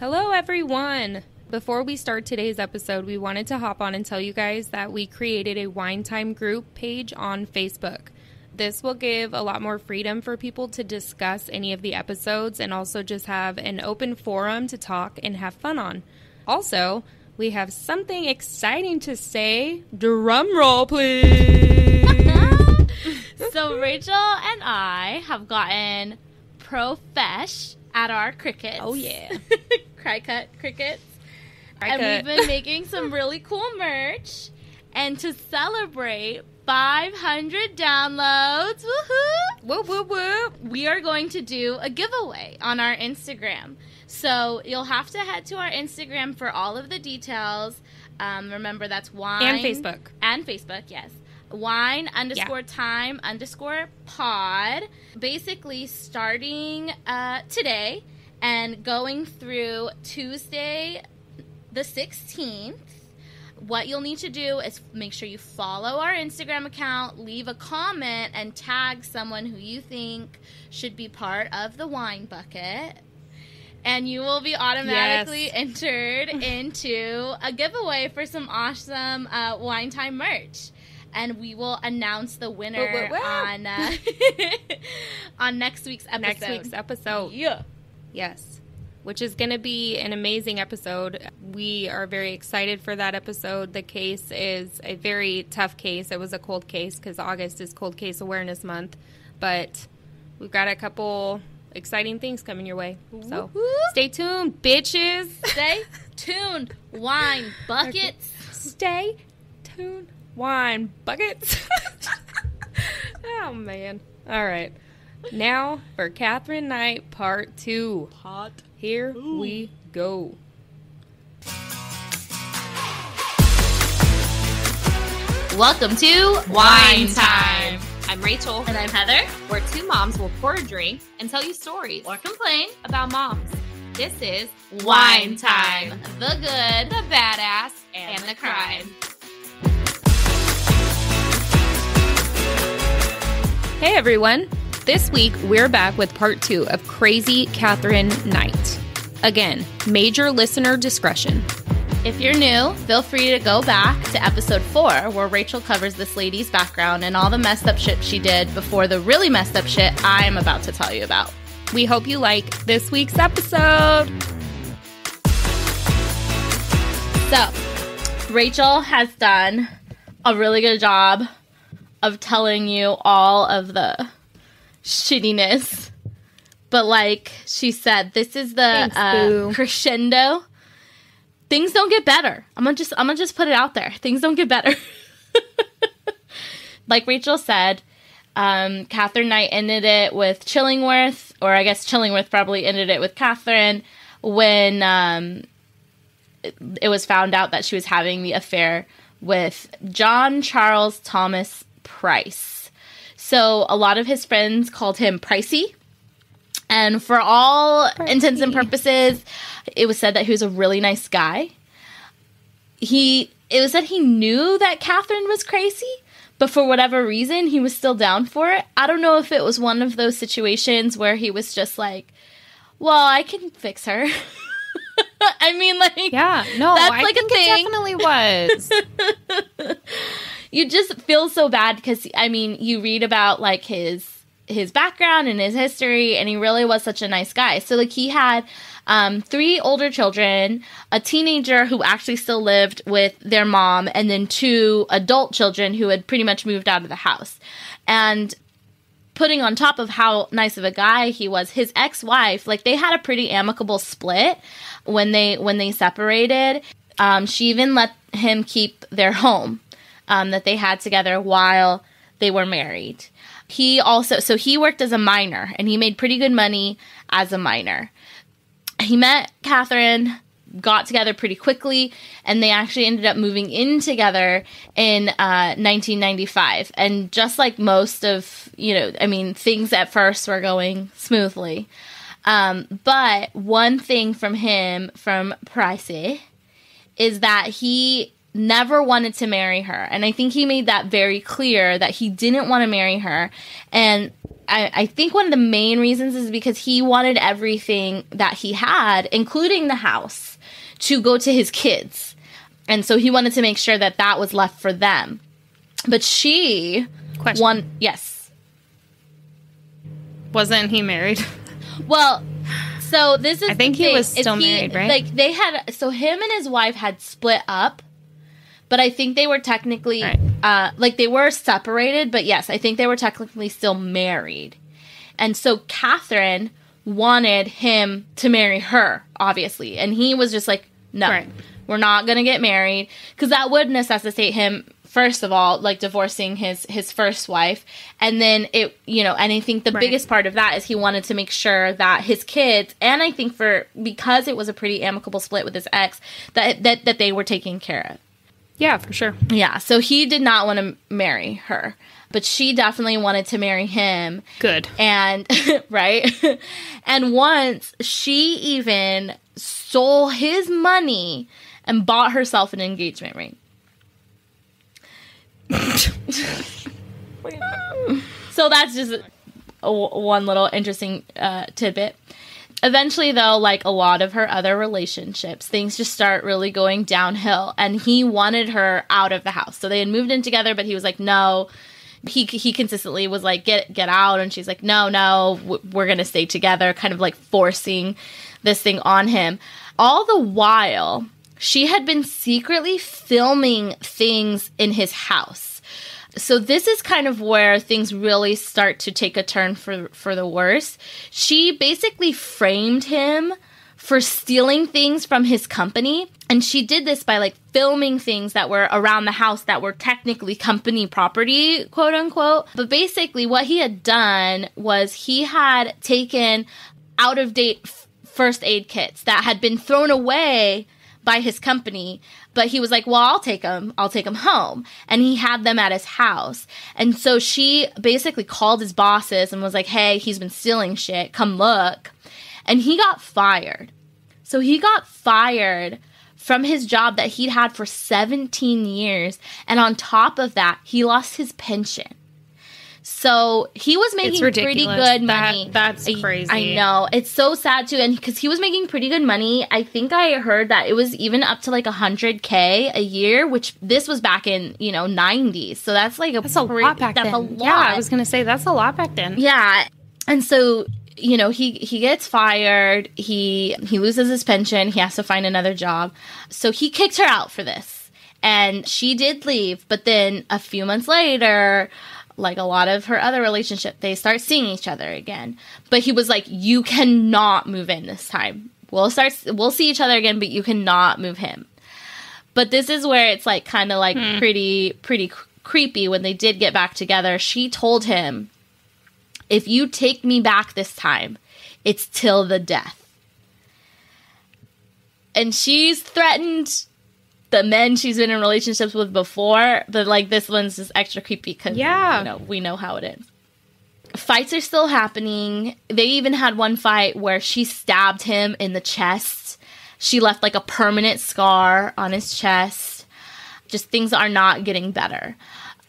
Hello, everyone. Before we start today's episode, we wanted to hop on and tell you guys that we created a Wine Time group page on Facebook. This will give a lot more freedom for people to discuss any of the episodes and also just have an open forum to talk and have fun on. Also, we have something exciting to say. Drum roll, please. So Rachel and I have gotten profesh at our crickets. Oh, yeah. Cry-cut crickets. Cry-cut. And we've been making some really cool merch. And to celebrate 500 downloads, woohoo! Whoop, whoop, whoop. We are going to do a giveaway on our Instagram. So you'll have to head to our Instagram for all of the details. Remember, that's wine. And Facebook. And Facebook, yes. Wine_time_pod. Basically, starting today and going through Tuesday the 16th. What you'll need to do is make sure you follow our Instagram account, leave a comment, and tag someone who you think should be part of the wine bucket. And you will be automatically entered into a giveaway for some awesome Wine Time merch. And we will announce the winner on on next week's episode. Yeah. Yes. Which is going to be an amazing episode. We are very excited for that episode. The case is a very tough case. It was a cold case because August is Cold Case Awareness Month. But we've got a couple exciting things coming your way. So stay tuned, bitches. Stay tuned, wine buckets. Stay tuned, wine buckets. Oh, man. All right. Now for Katherine Knight Part 2. Here we go. Welcome to Wine Time. I'm Rachel. And I'm Heather. Where two moms will pour a drink and tell you stories Or complain. about moms. This is Wine Time. The good, the badass, and the crime. Hey, everyone. This week, we're back with Part 2 of Crazy Katherine Knight. Again, major listener discretion. If you're new, feel free to go back to episode 4, where Rachel covers this lady's background and all the messed up shit she did before the really messed up shit I am about to tell you about. We hope you like this week's episode. So, Rachel has done a really good job of telling you all of the shittiness. But like she said, this is the crescendo. Things don't get better. I'm gonna just put it out there. Things don't get better. Like Rachel said, Katherine Knight ended it with Chillingworth, or I guess Chillingworth probably ended it with Katherine when it was found out that she was having the affair with John Charles Thomas Price. So a lot of his friends called him Pricey. And for all intents and purposes, it was said that he was a really nice guy. It was said he knew that Katherine was crazy, but for whatever reason, he was still down for it. I don't know if it was one of those situations where he was just like, well, I can fix her. I mean, like, yeah, no, that's I like think a thing. It definitely was. You just feel so bad because, I mean, you read about, like, his background and his history, and he really was such a nice guy. So, like, he had 3 older children, a teenager who actually still lived with their mom, and then 2 adult children who had pretty much moved out of the house. And putting on top of how nice of a guy he was, his ex-wife, like, they had a pretty amicable split when they separated. She even let him keep their home that they had together while they were married. He worked as a miner, and he made pretty good money as a miner. He met Katherine, got together pretty quickly, and they actually ended up moving in together in 1995. And just like most of, things at first were going smoothly. But one thing from Pricey, is that he never wanted to marry her. And I think he made that very clear that he didn't want to marry her. And I think one of the main reasons is because he wanted everything that he had, including the house, to go to his kids. And so he wanted to make sure that that was left for them. But she yes. Wasn't he married? Well, so this is I think he was still married, right? Like they had, so him and his wife had split up, but I think they were technically, like they were separated, but yes, I think they were technically still married. And so Katherine wanted him to marry her, obviously. And he was just like, no, we're not going to get married. Because that would necessitate him, first of all, like divorcing his first wife. And then it, you know, and I think the biggest part of that is he wanted to make sure that his kids, and I think because it was a pretty amicable split with his ex, that they were taken care of. Yeah, for sure. Yeah, so he did not want to marry her, but she definitely wanted to marry him. Good. And, right? And once she even stole his money and bought herself an engagement ring. So that's just one little interesting tidbit. Eventually, though, like a lot of her other relationships, things just start really going downhill. And he wanted her out of the house. So they had moved in together, but he was like, no. He consistently was like, get out. And she's like, no, we're going to stay together, kind of like forcing this thing on him. All the while, she had been secretly filming things in his house. So this is kind of where things really start to take a turn for the worse. She basically framed him for stealing things from his company. And she did this by like filming things that were around the house that were technically company property, quote unquote. But basically what he had done was he had taken out of date first aid kits that had been thrown away by his company, but he was like, well, I'll take them home. And he had them at his house. And so she basically called his bosses and was like, hey, he's been stealing shit, come look. And he got fired. So he got fired from his job that he'd had for 17 years. And on top of that, he lost his pension. So he was making pretty good money. That's crazy. I know. It's so sad too. And because he was making pretty good money, I think I heard that it was even up to like $100K a year, which this was back in, 90s. So that's like that's a lot back then. That's a lot. Yeah, I was going to say that's a lot back then. Yeah. And so, he gets fired. He loses his pension. He has to find another job. So he kicked her out for this. And she did leave. But then a few months later, like a lot of her other relationship, they start seeing each other again. But he was like, you cannot move in this time. We'll see each other again, but you cannot move him. But this is where it's like kind of like pretty creepy. When they did get back together, she told him, if you take me back this time, it's till the death. And she's threatened the men she's been in relationships with before, but like this one's just extra creepy because we know how it is. Fights are still happening. They even had one fight where she stabbed him in the chest. She left like a permanent scar on his chest. Just things are not getting better.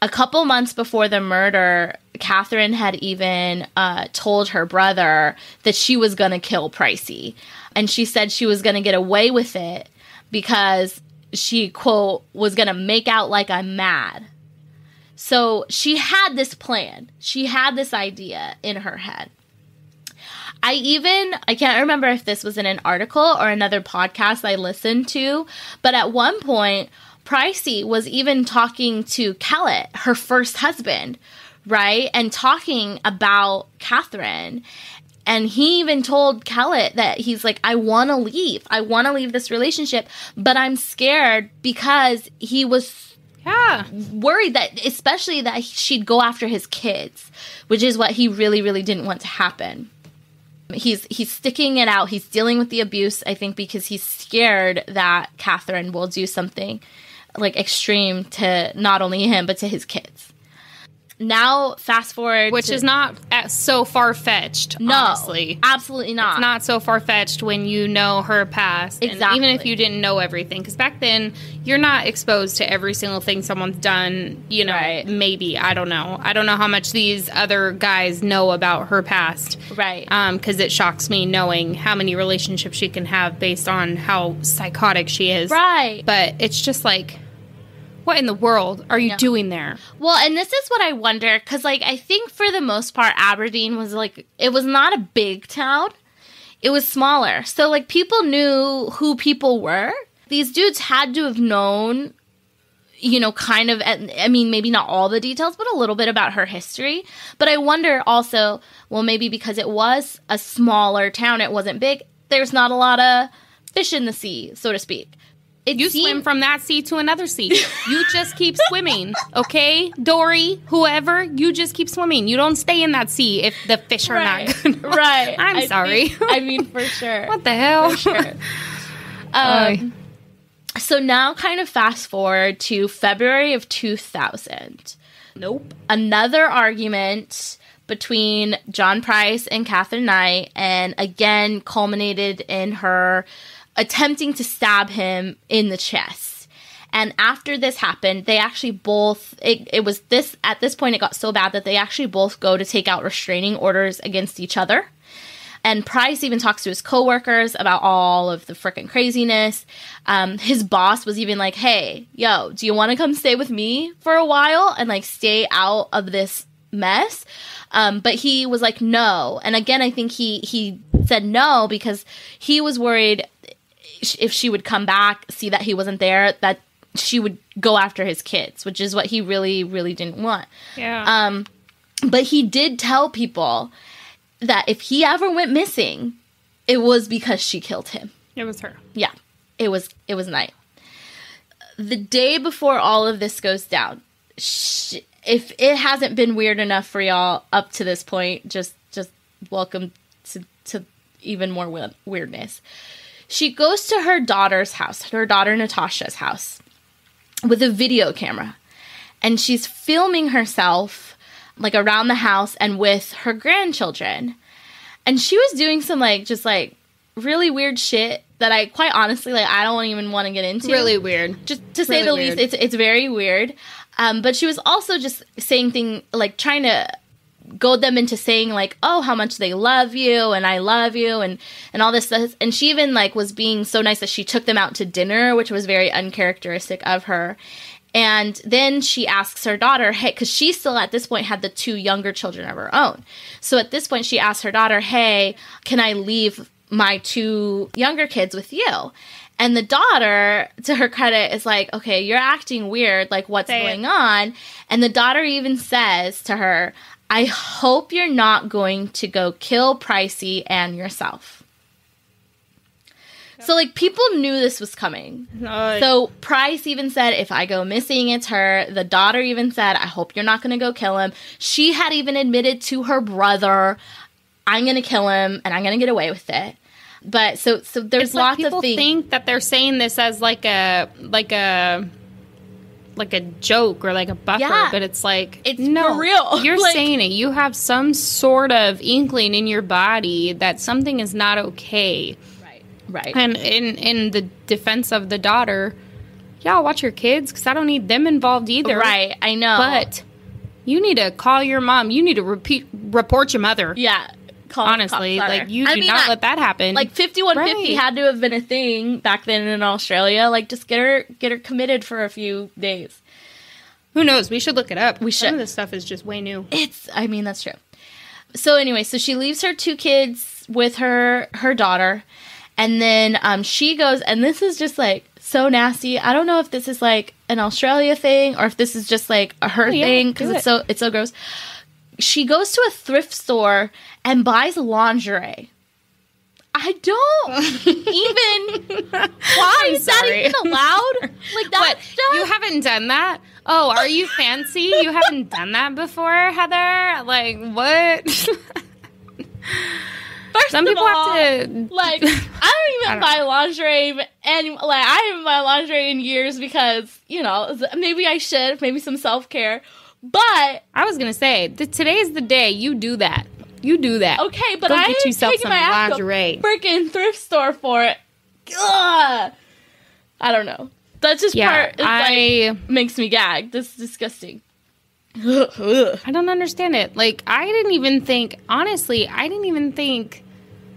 A couple months before the murder, Katherine had even told her brother that she was going to kill Pricey. And she said she was going to get away with it because she, quote, was going to make out like I'm mad. So she had this plan. She had this idea in her head. I can't remember if this was in an article or another podcast I listened to, but at one point, Pricey was even talking to Kellett, her first husband, right? And talking about Katherine. And he even told Kellett that he's like, I want to leave. I want to leave this relationship, but I'm scared because he was worried that, especially that she'd go after his kids, which is what he really, really didn't want to happen. He's sticking it out. He's dealing with the abuse, I think, because he's scared that Katherine will do something like extreme to not only him, but to his kids. now fast forward, which is not so far-fetched, no, honestly. Absolutely not. It's not so far-fetched when you know her past. Exactly. And even if you didn't know everything. Because back then, you're not exposed to every single thing someone's done, you know, right. Maybe. I don't know. I don't know how much these other guys know about her past. Right. Because it shocks me knowing how many relationships she can have based on how psychotic she is. Right. But it's just like, what in the world are you doing there? Well, and this is what I wonder, because, like, I think for the most part, Aberdeen was, like, it was not a big town. It was smaller. So, like, people knew who people were. These dudes had to have known, you know, kind of, I mean, maybe not all the details, but a little bit about her history. But I wonder also, well, maybe because it was a smaller town, it wasn't big, there's not a lot of fish in the sea, so to speak. Swim from that sea to another sea. You just keep swimming, okay? Dory, whoever, you just keep swimming. You don't stay in that sea if the fish are not good. Right. I'm sorry. I mean, for sure. What the hell? For sure. So now kind of fast forward to February of 2000. Nope. Another argument between John Price and Katherine Knight, and again culminated in her attempting to stab him in the chest. And after this happened, they actually both, it was this, at this point it got so bad that they actually both go to take out restraining orders against each other. And Price even talks to his coworkers about all of the freaking craziness. His boss was even like, hey, yo, do you want to come stay with me for a while and, like, stay out of this mess? But he was like, no. And again, I think he said no because he was worried if she would come back, see that he wasn't there, that she would go after his kids, which is what he really, really didn't want. Yeah. But he did tell people that if he ever went missing, it was because she killed him. It was her. Yeah. It was Knight. The day before all of this goes down, if it hasn't been weird enough for y'all up to this point, just welcome to even more weirdness. She goes to her daughter's house, her daughter Natasha's house, with a video camera. And she's filming herself, like, around the house and with her grandchildren. And she was doing some, like, just, like, really weird shit that I, quite honestly, like, I don't even want to get into. Really weird. Just to say the least, it's very weird. But she was also just saying things, like, trying to goad them into saying, like, oh, how much they love you and I love you and all this stuff. And she even, like, was being so nice that she took them out to dinner, which was very uncharacteristic of her. And then she asks her daughter, hey, because she still at this point had the two younger children of her own. So at this point she asked her daughter, hey, can I leave my two younger kids with you? And the daughter, to her credit, is like, okay, you're acting weird. Like, what's going on? And the daughter even says to her, I hope you're not going to go kill Pricey and yourself. So, like, people knew this was coming. So Price even said, if I go missing, it's her. The daughter even said, I hope you're not going to go kill him. She had even admitted to her brother, I'm going to kill him and I'm going to get away with it. But so there's it's lots like of things. People think that they're saying this as like a joke or like a buffer, but it's like, it's no, for real. You're like, saying it. You have some sort of inkling in your body that something is not okay. Right. And in the defense of the daughter, y'all watch your kids because I don't need them involved either. Right, I know. But you need to call your mom. You need to report your mother. Yeah. Honestly, like, you do not let that happen. Like, 5150 had to have been a thing back then in Australia. Like, just get her committed for a few days. Who knows? We should look it up. We should. Some of this stuff is just way new. That's true. So anyway, so she leaves her two kids with her daughter. And then she goes, and this is just, like, so nasty. I don't know if this is, like, an Australia thing or if this is just, like, a her thing because it's so gross. She goes to a thrift store and buys lingerie. I don't even... Why is that even allowed? Like, that stuff? You haven't done that? Oh, are you fancy? You haven't done that before, Heather? Like, what? Some people have to... Like, I don't even buy lingerie, and, like, I haven't bought lingerie in years because, you know, maybe I should, maybe some self-care. But I was going to say, today's the day you do that. You do that. Okay, but Go I get yourself taking some my ass lingerie. to a freaking thrift store for it. Ugh. I don't know. That just part is makes me gag. That's disgusting. I don't understand it. Like, I didn't even think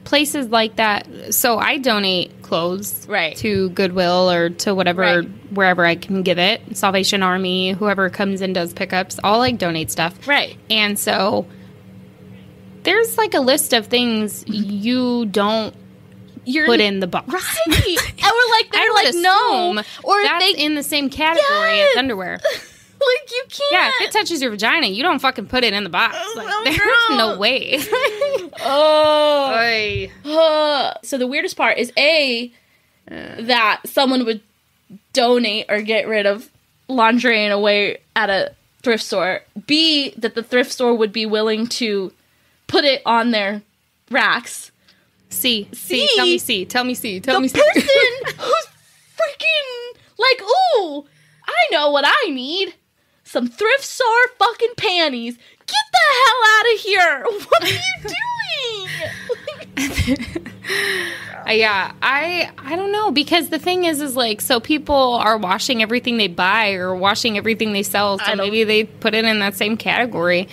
places like that. So I donate clothes to Goodwill or to whatever, wherever I can give it. Salvation Army, whoever comes and does pickups, I'll like donate stuff. Right. And so there's like a list of things you don't put in the box. Right. And we're like, they're like, no. Or that's in the same category as underwear. Like, you can't. Yeah, if it touches your vagina, you don't fucking put it in the box. Like, there's no way. So the weirdest part is that someone would donate or get rid of lingerie in a way at a thrift store. B, that the thrift store would be willing to put it on their racks. C. Tell me C. The person who's freaking like, ooh, I know what I need. Some thrift store fucking panties. Get the hell out of here. What are you doing? Yeah, I don't know, because the thing is like, so people are washing everything they buy or washing everything they sell, so maybe they put it in that same category.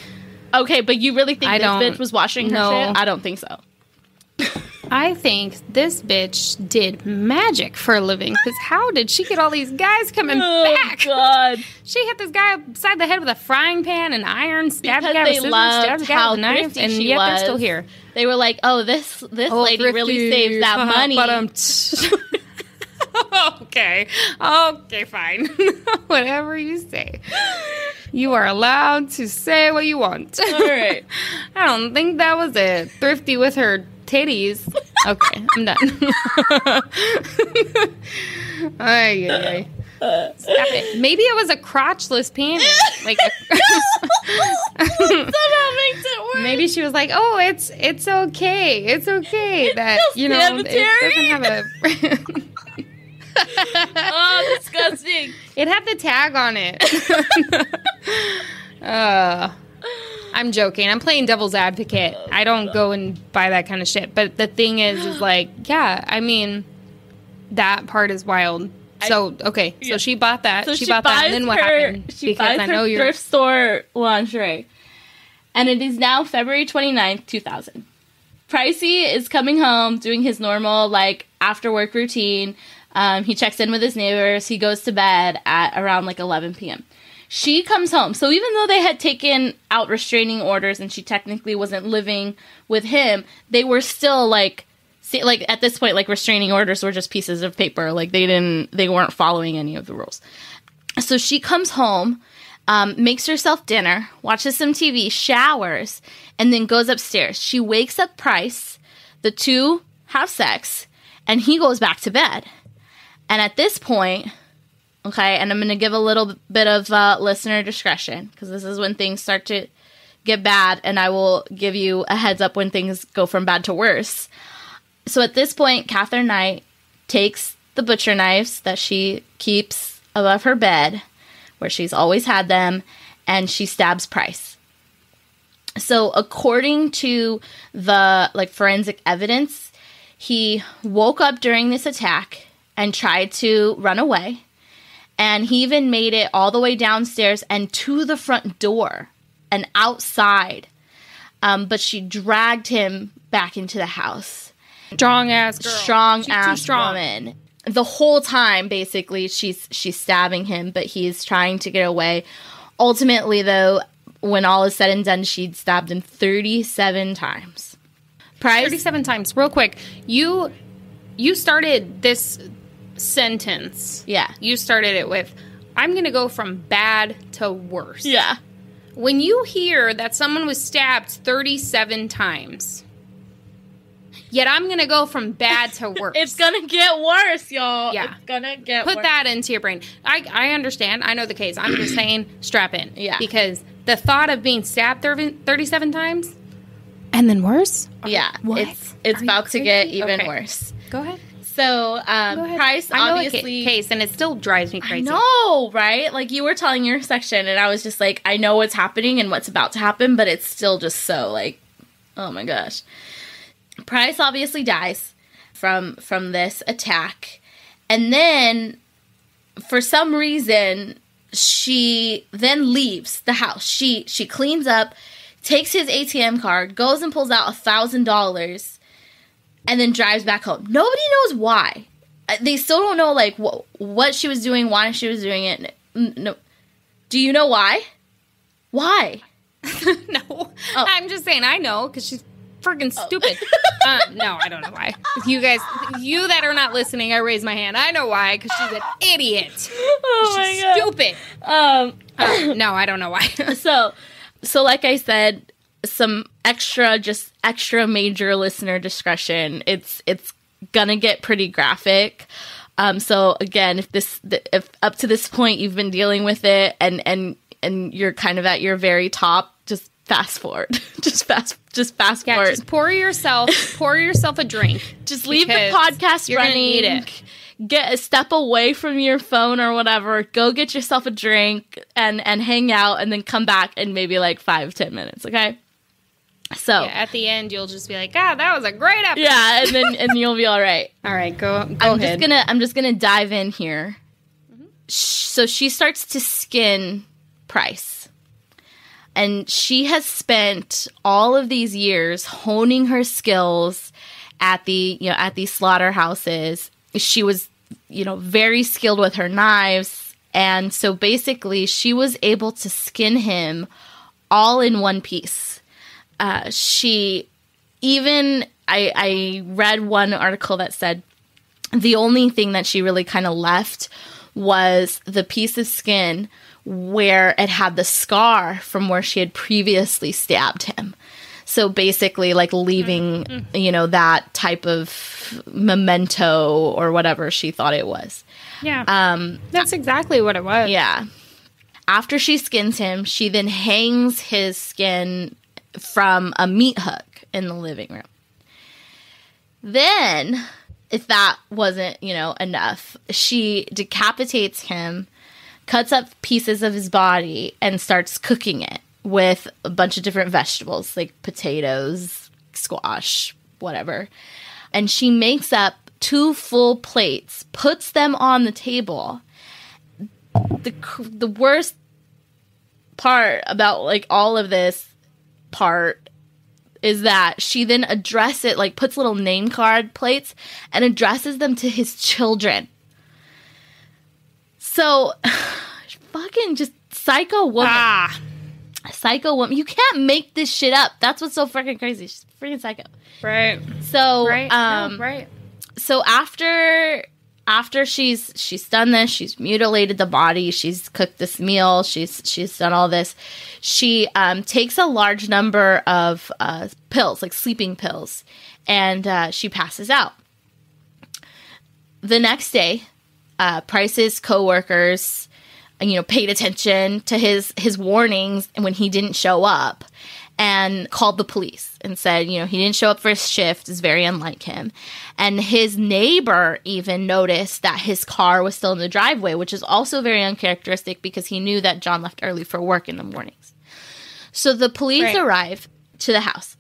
Okay, but you really think this bitch was washing her shit? I don't think so. I think this bitch did magic for a living, because how did she get all these guys coming back? God. She hit this guy upside the head with a frying pan and iron, stabbed the guy with scissors, stabbed the guy with a knife, and yet they're still here. They were like, oh, this lady thrifty, really saves that money. Okay, fine. Whatever you say. You are allowed to say what you want. All right. I don't think that was it. Thrifty with her titties. Okay, I'm done. Ay. Stop it. Maybe it was a crotchless panty. Like somehow makes it worse. Maybe she was like, "Oh, it's okay. It's okay that it doesn't have a." Oh, disgusting! It had the tag on it. I'm joking. I'm playing devil's advocate. I don't go and buy that kind of shit. But the thing is like, yeah, I mean, that part is wild. So, okay. So she bought that. So she bought that. And then what happened? She buys her thrift store lingerie. And it is now February 29th, 2000. Pricey is coming home, doing his normal, like, after-work routine. He checks in with his neighbors. He goes to bed at around, like, 11 p.m. She comes home. So even though they had taken out restraining orders and she technically wasn't living with him, they were still, like at this point, like, restraining orders were just pieces of paper. Like, they weren't following any of the rules. So she comes home, makes herself dinner, watches some TV, showers, and then goes upstairs. She wakes up Price. The two have sex, and he goes back to bed. And at this point, okay, and I'm going to give a little bit of listener discretion, because this is when things start to get bad, and I will give you a heads up when things go from bad to worse. So at this point, Katherine Knight takes the butcher knives that she keeps above her bed, where she's always had them, and she stabs Price. So according to the forensic evidence, he woke up during this attack and tried to run away. And he even made it all the way downstairs and to the front door and outside. But she dragged him back into the house. Strong ass girl. Strong ass woman. The whole time, basically, she's stabbing him, but he's trying to get away. Ultimately, though, when all is said and done, she'd stabbed him 37 times. Price? 37 times. Real quick. You started this sentence. Yeah. You started it with, I'm going to go from bad to worse. Yeah. When you hear that someone was stabbed 37 times, yet I'm going to go from bad to worse. It's going to get worse, y'all. Yeah. It's going to get worse. Put that into your brain. I understand. I know the case. I'm just saying, strap in. Yeah. Because the thought of being stabbed 37 times and then worse? Yeah. What? It's about to get even worse. Go ahead. So, Price I know obviously... a case, and it still drives me crazy. I know, right? Like, you were telling your section, and I was just like, I know what's happening and what's about to happen, but it's still just so, like, oh my gosh. Price obviously dies from this attack. And then, for some reason, she then leaves the house. She cleans up, takes his ATM card, goes and pulls out $1,000, and then drives back home. Nobody knows why. They still don't know, like, what she was doing, why she was doing it. No. Do you know why? Why? No. Oh. I'm just saying I know, because she's freaking stupid. No, I don't know why. You guys, you that are not listening, I raise my hand. I know why, because she's an idiot. Oh she's my God. Stupid. No, I don't know why. So like I said, some extra major listener discretion. It's gonna get pretty graphic. So again, if up to this point you've been dealing with it and you're kind of at your very top, just fast forward. just fast forward. Just pour yourself a drink. Just leave the podcast running. Need it. Get a step away from your phone or whatever. Go get yourself a drink and hang out, and then come back in maybe like 5-10 minutes. Okay. So at the end, you'll just be like, "God, that was a great episode." Yeah, and you'll be all right. All right, go ahead. I'm just gonna dive in here. Mm-hmm. So she starts to skin Price, and she has spent all of these years honing her skills at these slaughterhouses. She was, very skilled with her knives, and so basically she was able to skin him all in one piece. I read one article that said the only thing that she really kind of left was the piece of skin where it had the scar from where she had previously stabbed him. So basically, like, leaving, that type of memento or whatever she thought it was. Yeah. That's exactly what it was. Yeah. After she skins him, she then hangs his skin from a meat hook in the living room. Then, if that wasn't, enough, she decapitates him, cuts up pieces of his body, and starts cooking it with a bunch of different vegetables, like potatoes, squash, whatever. And she makes up 2 full plates, puts them on the table. The worst part about, like, all of this part is that she then puts little name card plates and addresses them to his children. So, fucking just psycho woman. Psycho woman. You can't make this shit up. That's what's so freaking crazy. She's freaking psycho. Right. So, right. Right. So after she's done this, she's mutilated the body, she's cooked this meal, she's done all this, she takes a large number of pills, like sleeping pills, and she passes out. The next day, Price's coworkers, paid attention to his warnings when he didn't show up, and called the police and said, he didn't show up for his shift. It's very unlike him. And his neighbor even noticed that his car was still in the driveway, which is also very uncharacteristic because he knew that John left early for work in the mornings. So the police arrive to the house.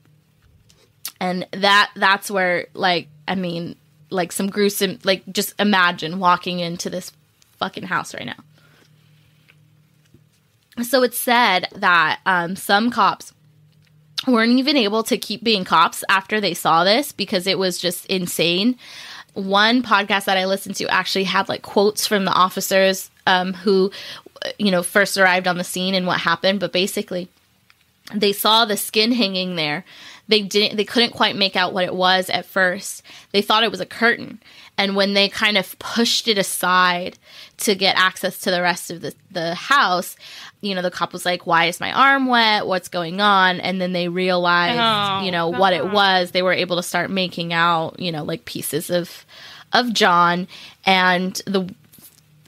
And that's where, some gruesome, just imagine walking into this fucking house right now. So it's said that some cops weren't even able to keep being cops after they saw this because it was just insane. One podcast that I listened to actually had quotes from the officers who, first arrived on the scene and what happened. But basically, they saw the skin hanging there. They couldn't quite make out what it was at first. They thought it was a curtain. And when they kind of pushed it aside to get access to the rest of the house, the cop was like, "Why is my arm wet? What's going on?" And then they realized, what it was. They were able to start making out, pieces of John. And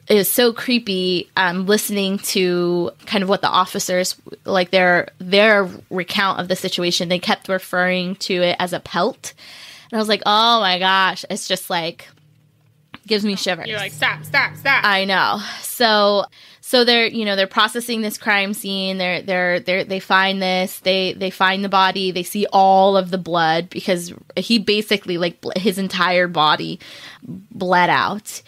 it was so creepy listening to kind of what the officers, their recount of the situation. They kept referring to it as a pelt. And I was like, oh my gosh, it's just Gives me shivers. You're like, stop. I know. So they're processing this crime scene. They find this. They find the body. They see all of the blood because he basically, like, his entire body bled out.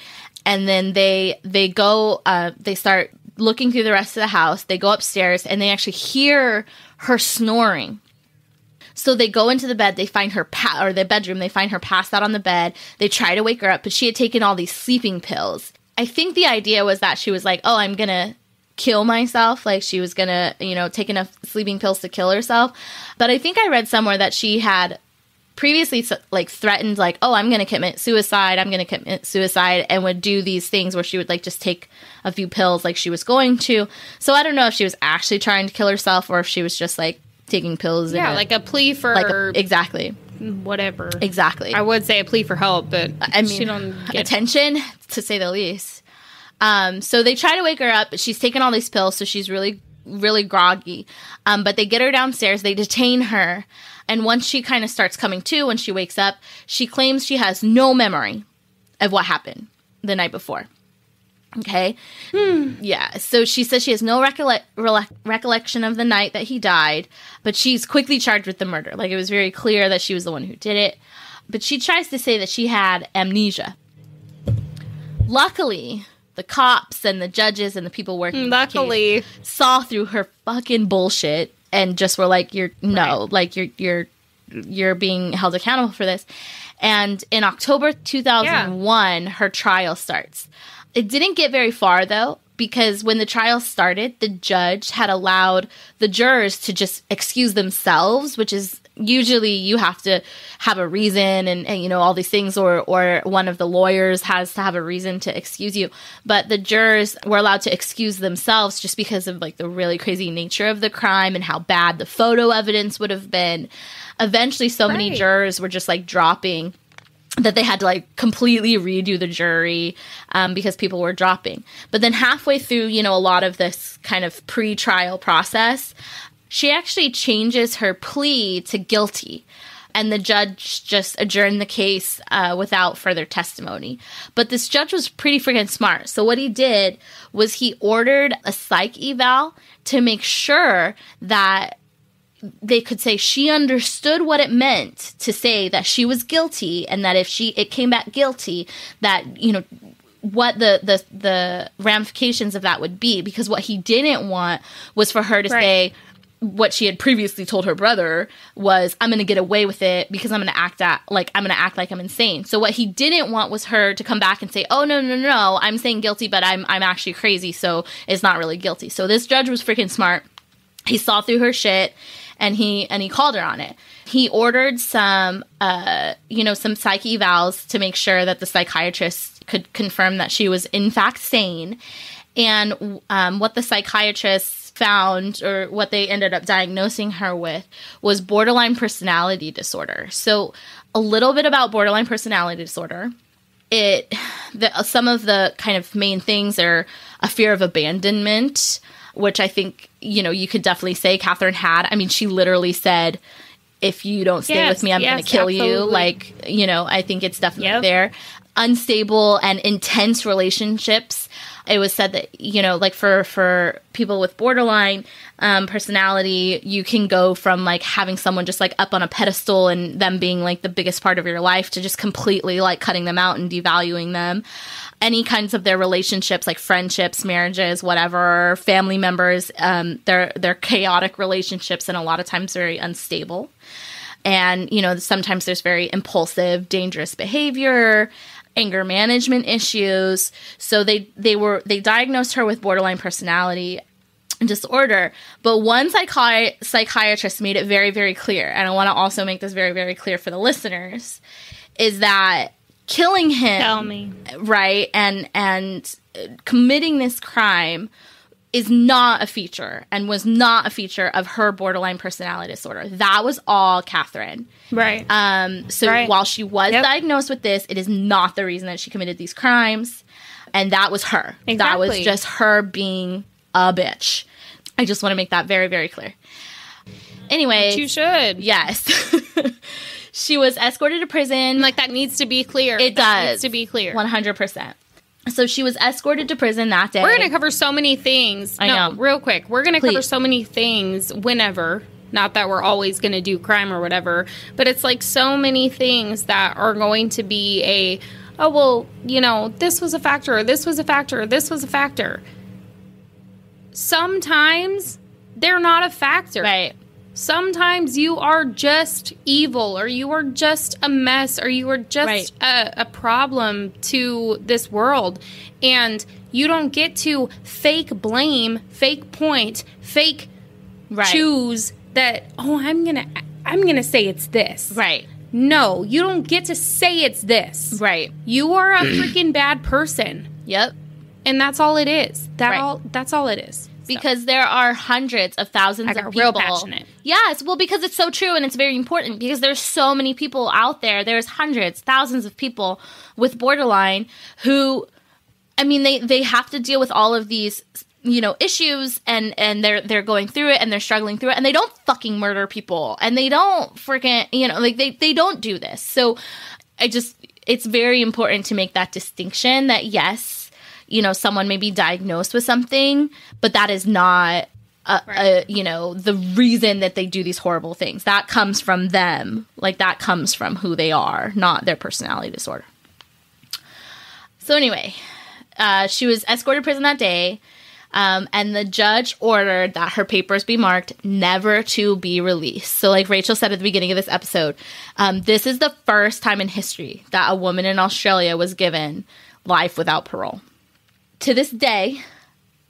And then they go. They start looking through the rest of the house. They go upstairs and they actually hear her snoring. So they go into the bed, they find her, or the bedroom, they find her passed out on the bed. They try to wake her up, but she had taken all these sleeping pills. I think the idea was that she was like, oh, I'm going to kill myself. Like, she was going to, take enough sleeping pills to kill herself. But I think I read somewhere that she had previously, like, threatened, like, oh, I'm going to commit suicide, and would do these things where she would, like, just take a few pills like she was going to. So I don't know if she was actually trying to kill herself or if she was just, like, taking pills. Yeah, like a plea for... exactly. Whatever. Exactly. I would say a plea for help, but I mean, she don't get... attention, to say the least. So they try to wake her up, but she's taken all these pills, so she's really, really groggy. But they get her downstairs, they detain her, and once she kind of starts coming to, when she wakes up, she claims she has no memory of what happened the night before. Okay. Yeah. So she says she has no recollection of the night that he died, but she's quickly charged with the murder. Like, it was very clear that she was the one who did it. But she tries to say that she had amnesia. Luckily, the cops and the judges and the people working the case saw through her fucking bullshit and just were like, you're being held accountable for this. And in October 2001, her trial starts. It didn't get very far, though, because when the trial started, the judge had allowed the jurors to just excuse themselves, which is usually you have to have a reason and all these things, or one of the lawyers has to have a reason to excuse you. But the jurors were allowed to excuse themselves just because of, like, the really crazy nature of the crime and how bad the photo evidence would have been. Eventually, so many jurors were just, like, dropping that they had to, like, completely redo the jury because people were dropping. But then halfway through, a lot of this kind of pre-trial process, she actually changes her plea to guilty. And the judge just adjourned the case without further testimony. But this judge was pretty freaking smart. So what he did was he ordered a psych eval to make sure that they could say she understood what it meant to say that she was guilty, and that if it came back guilty, that, what the ramifications of that would be. Because what he didn't want was for her to say what she had previously told her brother was, I'm going to get away with it because I'm going to act like I'm insane. So what he didn't want was her to come back and say, oh, no, I'm saying guilty, but I'm actually crazy, so it's not really guilty. So this judge was freaking smart. He saw through her shit. And he called her on it. He ordered some psych evals to make sure that the psychiatrist could confirm that she was in fact sane. And what the psychiatrist found, or what they ended up diagnosing her with, was borderline personality disorder. So a little bit about borderline personality disorder. Some of the kind of main things are a fear of abandonment, which I think, you could definitely say Katherine had. I mean, she literally said, if you don't stay with me, I'm going to kill you. Like, I think it's definitely there. Unstable and intense relationships. It was said that, like for people with borderline personality, you can go from, like, having someone just, like, up on a pedestal and them being, like, the biggest part of your life to just completely, like, cutting them out and devaluing them. Any kinds of their relationships, like friendships, marriages, whatever, family members, they're chaotic relationships and a lot of times very unstable. And, sometimes there's very impulsive, dangerous behavior, anger management issues. So they diagnosed her with borderline personality disorder. But one psychiatrist made it very, very clear, and I want to also make this very, very clear for the listeners, is that killing him, right, and committing this crime is not a feature, and was not a feature of her borderline personality disorder. That was all Katherine. Right. While she was diagnosed with this, it is not the reason that she committed these crimes, and that was her. Exactly. That was just her being a bitch. I just want to make that very, very clear. Anyway. But you should. Yes. She was escorted to prison. Like, that needs to be clear. It That does. needs to be clear. 100%. So she was escorted to prison that day. We're going to cover so many things. I know. Real quick. We're going to cover Please. so many things whenever. Not that we're always going to do crime or whatever. But it's like so many things that are going to be oh, well, you know, this was a factor, or this was a factor, or this was a factor. Sometimes they're not a factor. Right. Sometimes you are just evil, or you are just a mess, or you are just a problem to this world. And you don't get to fake blame, fake point, fake choose that, oh, I'm gonna say it's this. Right. No, you don't get to say it's this. Right. You are a freaking bad person. Yep. And that's all it is. That's all it is. Because there are hundreds of thousands of people. Real passionate. Yes, well, because it's so true and it's very important because there's so many people out there. There's hundreds, thousands of people with borderline who, I mean, they have to deal with all of these, you know, issues and they're going through it and they're struggling through it and they don't fucking murder people and they don't freaking, you know, like they don't do this. So it's very important to make that distinction that yes, you know, someone may be diagnosed with something, but that is not, you know, the reason that they do these horrible things. That comes from them. Like, that comes from who they are, not their personality disorder. So anyway, she was escorted to prison that day, and the judge ordered that her papers be marked never to be released. So like Rachel said at the beginning of this episode, this is the first time in history that a woman in Australia was given life without parole. To this day,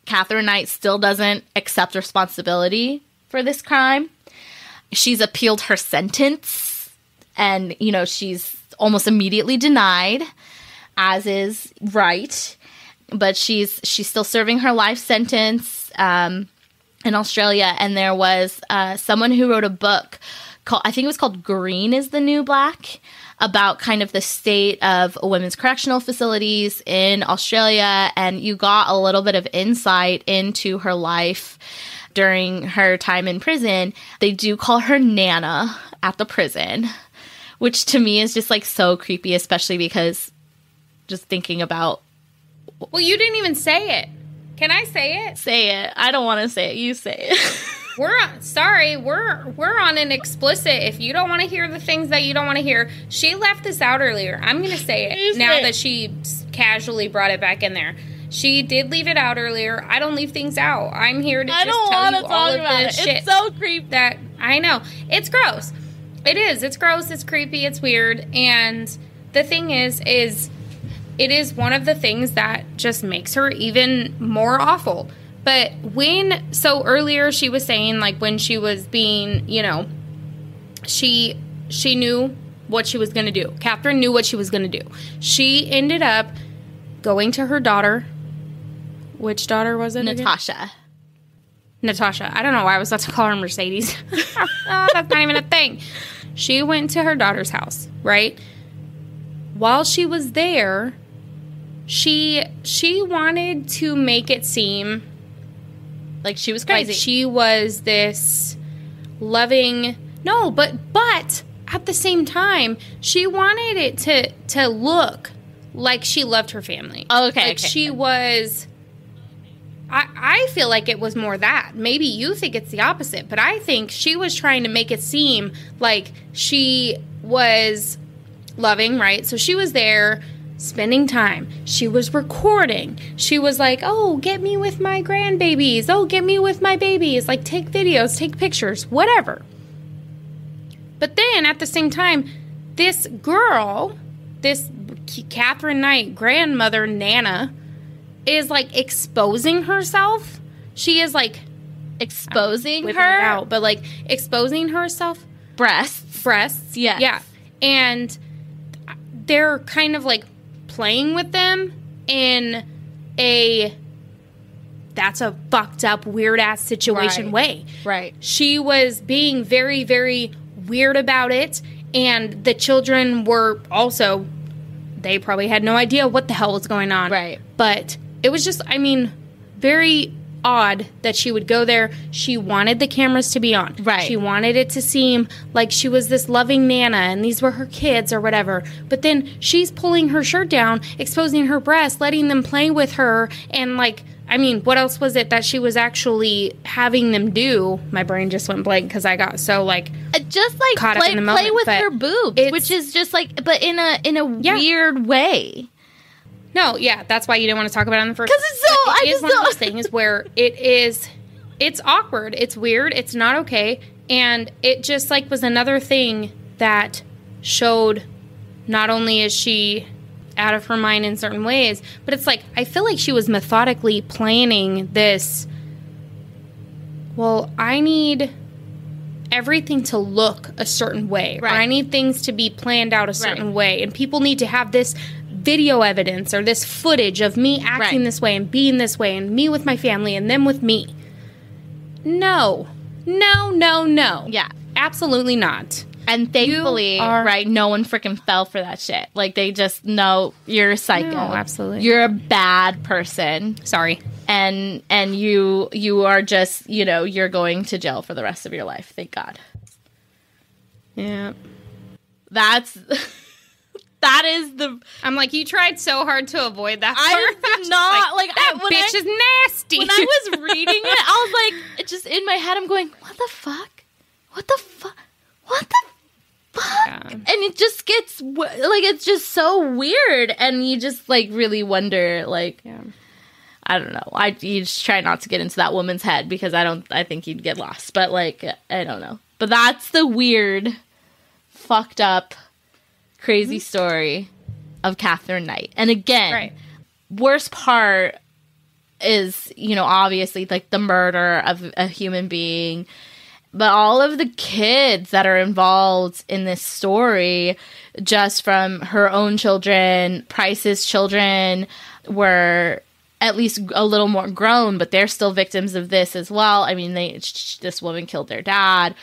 Katherine Knight still doesn't accept responsibility for this crime. She's appealed her sentence, and, you know, she's almost immediately denied, as is right. But she's still serving her life sentence in Australia. And there was someone who wrote a book called, I think it was called Green is the New Black, about kind of the state of women's correctional facilities in Australia. And you got a little bit of insight into her life during her time in prison. They do call her Nana at the prison, which to me is just like so creepy, especially because just thinking about. Well, you didn't even say it. Can I say it? Say it. I don't want to say it. You say it. We're on an explicit. If you don't want to hear the things that you don't want to hear, she left this out earlier. I'm going to say it now that she casually brought it back in there. She did leave it out earlier. I don't leave things out. I'm here to just tell you all of this shit. It's so creepy. That I know. It's gross. It is. It's gross. It's creepy. It's weird. And the thing is it is one of the things that just makes her even more awful. But so earlier she was saying, like, when she was being, you know, she knew what she was going to do. Katherine knew what she was going to do. She ended up going to her daughter. Which daughter was it? Natasha. I don't know why I was about to call her Mercedes. Oh, that's not even a thing. She went to her daughter's house, right? While she was there, she wanted to make it seem like she was crazy. Like she was this loving. No, but at the same time, she wanted it to look like she loved her family. Oh, okay. Like she was. I feel like it was more that. Maybe you think it's the opposite, but I think she was trying to make it seem like she was loving, right? So she was there spending time. She was recording. She was like, oh, get me with my grandbabies. Oh, get me with my babies. Like, take videos, take pictures, whatever. But then at the same time, this girl, this Katherine Knight grandmother, Nana, is like exposing herself. She is like exposing her out, but like exposing herself. Breasts. Yeah. Yeah. And they're kind of like playing with them in that's a fucked up, weird ass situation way. Right. She was being very, very weird about it. And the children were also, they probably had no idea what the hell was going on. Right. But it was just, I mean, very odd that she would go there. She wanted the cameras to be on. Right. She wanted it to seem like she was this loving Nana and these were her kids or whatever. But then she's pulling her shirt down, exposing her breasts, letting them play with her. And like, I mean, what else was it that she was actually having them do? My brain just went blank because I got so like just like caught up in the moment, play with but her boobs, which is just like, but in a weird way. No, yeah, that's why you didn't want to talk about it in the first. Because it's so. It is one of those things where it's awkward, it's weird, it's not okay, and it just like was another thing that showed not only is she out of her mind in certain ways, but it's like I feel like she was methodically planning this. Well, I need everything to look a certain way, right. or I need things to be planned out a certain way, and people need to have this video evidence or this footage of me acting this way and being this way and me with my family and them with me. No. Yeah. Absolutely not. And thankfully, no one freaking fell for that shit. Like, they just know you're a psycho. No, absolutely. You're a bad person. Sorry. And you are just, you're going to jail for the rest of your life. Thank God. Yeah. That is the... I'm like, you tried so hard to avoid that part. I did not... that bitch is nasty. When I was reading it, I was like, just in my head, I'm going, what the fuck? What the fuck? What the fuck? Yeah. And it just gets... it's just so weird. And you just, really wonder, yeah. I don't know. You just try not to get into that woman's head because I think you'd get lost. But, I don't know. But that's the weird, fucked up... crazy story of Katherine Knight. And again, worst part is, obviously the murder of a human being, but all of the kids that are involved in this story, just from her own children, Price's children were at least a little more grown, but they're still victims of this as well. I mean, this woman killed their dad.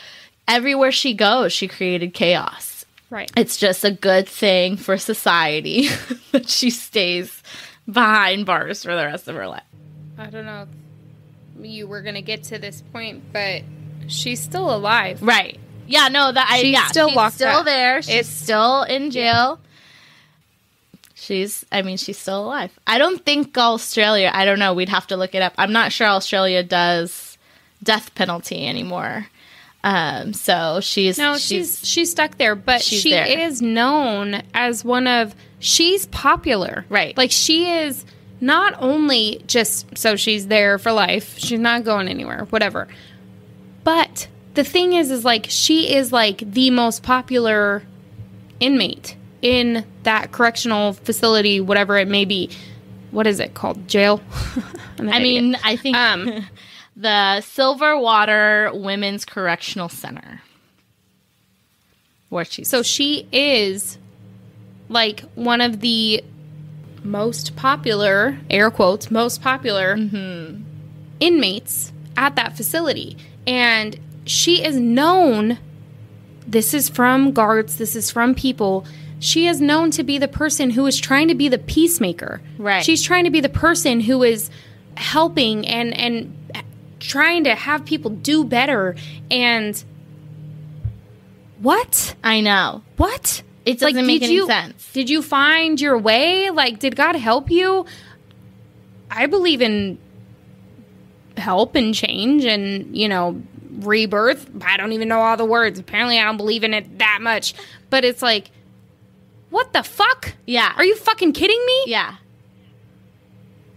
Everywhere she goes, she created chaos. Right. It's just a good thing for society that she stays behind bars for the rest of her life. I don't know if you were going to get to this point, but she's still alive. Right. Yeah, no, she's still there. She's still in jail. She's still alive. I don't think Australia, I don't know, we'd have to look it up. I'm not sure Australia does death penalty anymore. So she's stuck there, but she is known as she's popular. Right. Like, she is not only just, so she's there for life, she's not going anywhere, whatever. But the thing is she is the most popular inmate in that correctional facility, whatever it may be. What is it called? Jail? I think, the Silverwater Women's Correctional Center. So she is one of the most popular, air quotes, inmates at that facility. And she is known, this is from guards, this is from people, she is known to be the person who is trying to be the peacemaker. Right. She's trying to be the person who is helping and trying to have people do better. And what? I know. What? It doesn't make any sense. Did you find your way? Did God help you? I believe in help and change and, rebirth. I don't even know all the words. Apparently I don't believe in it that much. But it's what the fuck? Yeah. Are you fucking kidding me? Yeah.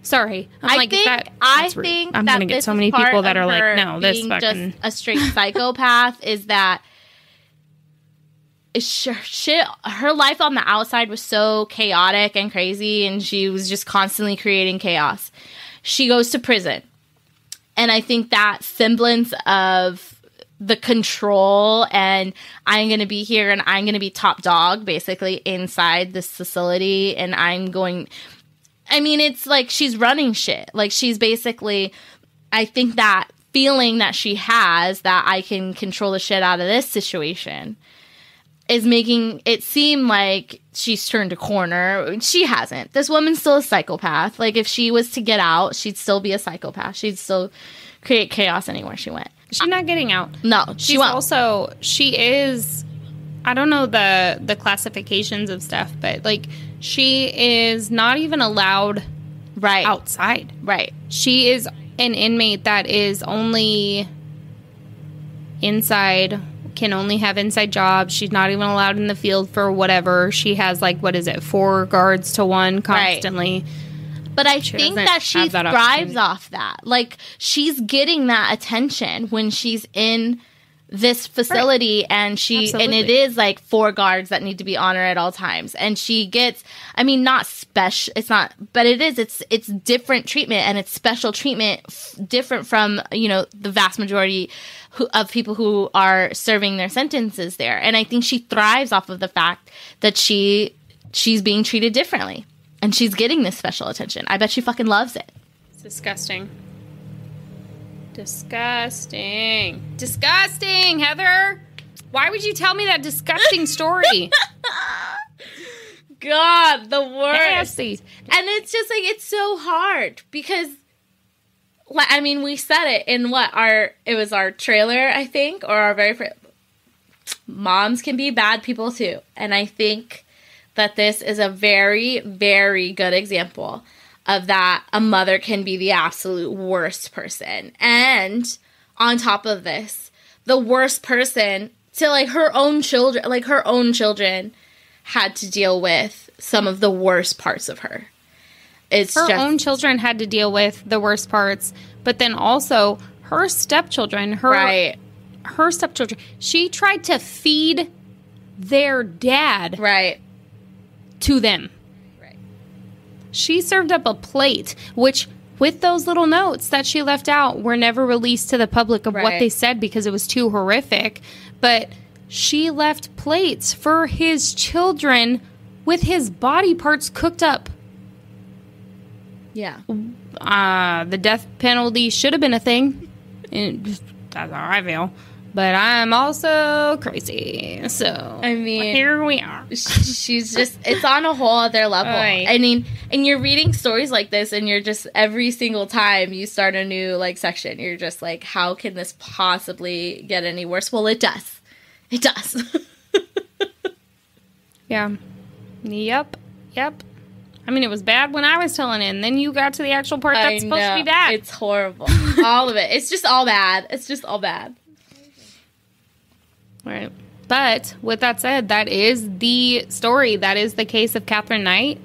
Sorry. I think I'm going to get so many people that are no, this fucking... just a straight psychopath is that her life on the outside was so chaotic and crazy, and she was just constantly creating chaos. She goes to prison. And I think that semblance of the control and I'm going to be here and I'm going to be top dog basically inside this facility, and it's she's running shit. She's basically, I think that feeling that she has that I can control the shit out of this situation is making it seem like she's turned a corner. She hasn't. This woman's still a psychopath. Like, if she was to get out, she'd still be a psychopath. She'd still create chaos anywhere she went. She's not getting out. No, she won't. Also, she is, I don't know the classifications of stuff, but, like, she is not even allowed outside. Right. She is an inmate that is only inside, can only have inside jobs. She's not even allowed in the field for whatever. She has, like, 4 guards to 1 constantly. Right. But I think that she thrives off that. Like, she's getting that attention when she's in this facility, and it is like 4 guards that need to be on her at all times, and she gets, I mean, not special, it's not, but it's different treatment, and it's special treatment, different from, the vast majority of people who are serving their sentences there. And I think she thrives off of the fact that she's being treated differently, and she's getting this special attention. I bet she fucking loves it. It's disgusting. Disgusting, Heather. Why would you tell me that disgusting story? God, the worst. Nasty. And it's just like, it's so hard because, I mean, we said it in it was our trailer, I think, or our very first. Moms can be bad people too. And I think that this is a very, very good example of that. A mother can be the absolute worst person. And on top of this, the worst person to, like, her own children had to deal with some of the worst parts of her. Her own children had to deal with the worst parts, but then also her stepchildren, her stepchildren, she tried to feed their dad to them. She served up a plate, which, with those little notes that she left out, were never released to the public of what they said because it was too horrific. But she left plates for his children with his body parts cooked up. Yeah. The death penalty should have been a thing. That's how I feel. But I'm also crazy. So, I mean, here we are. She's just, it's on a whole other level. Right. I mean, and you're reading stories like this, and you're just, every single time you start a new, like, section, you're just like, how can this possibly get any worse? Well, it does. It does. Yeah. Yep. I mean, it was bad when I was telling it, and then you got to the actual part that's supposed to be bad. It's horrible. All of it. It's just all bad. Right. But with that said, that is the story. That is the case of Katherine Knight.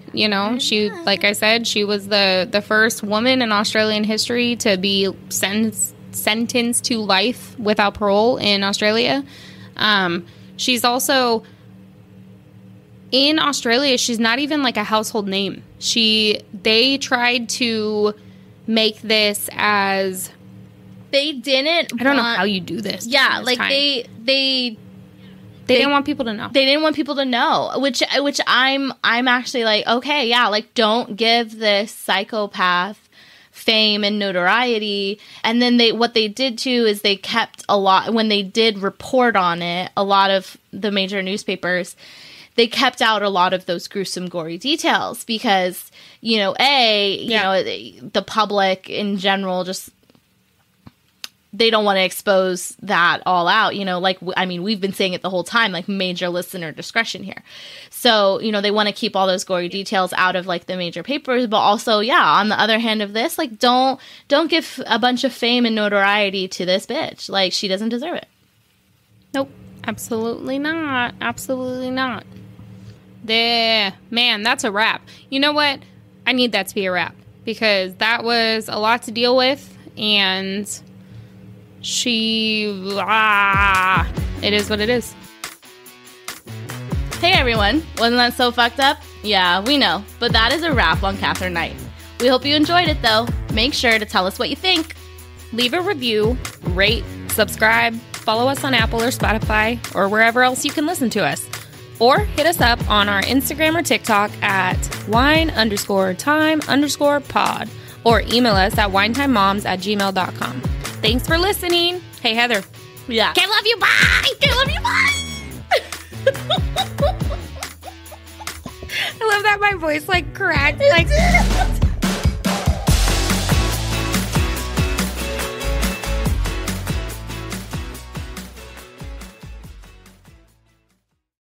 She, like I said, she was the first woman in Australian history to be sentenced to life without parole in Australia. She's also, in Australia, she's not even like a household name. They tried to make this as... They didn't. I don't know how you do this. Yeah, like time. They didn't want people to know. They didn't want people to know, which I'm actually like, okay, yeah, like, don't give this psychopath fame and notoriety. And then what they did too is they kept a lot, when they did report on it, a lot of the major newspapers, they kept out a lot of those gruesome, gory details because, the public in general just, they don't want to expose that all out, we've been saying it the whole time, like, major listener discretion here. So, they want to keep all those gory details out of, like, the major papers, but also, on the other hand of this, like, don't give a bunch of fame and notoriety to this bitch. Like, she doesn't deserve it. Nope. Absolutely not. Absolutely not. Man, that's a wrap. You know what? I need that to be a wrap because that was a lot to deal with, and... it is what it is. Hey everyone, wasn't that so fucked up? Yeah, we know, but that is a wrap on Katherine Knight. We hope you enjoyed it though. Make sure to tell us what you think. Leave a review, rate, subscribe, follow us on Apple or Spotify or wherever else you can listen to us. Or hit us up on our Instagram or TikTok at wine_time_pod or email us at winetimemoms@gmail.com. Thanks for listening. Hey, Heather. Yeah. Can't love you. Bye. Can't love you. Bye. I love that my voice like cracked. Like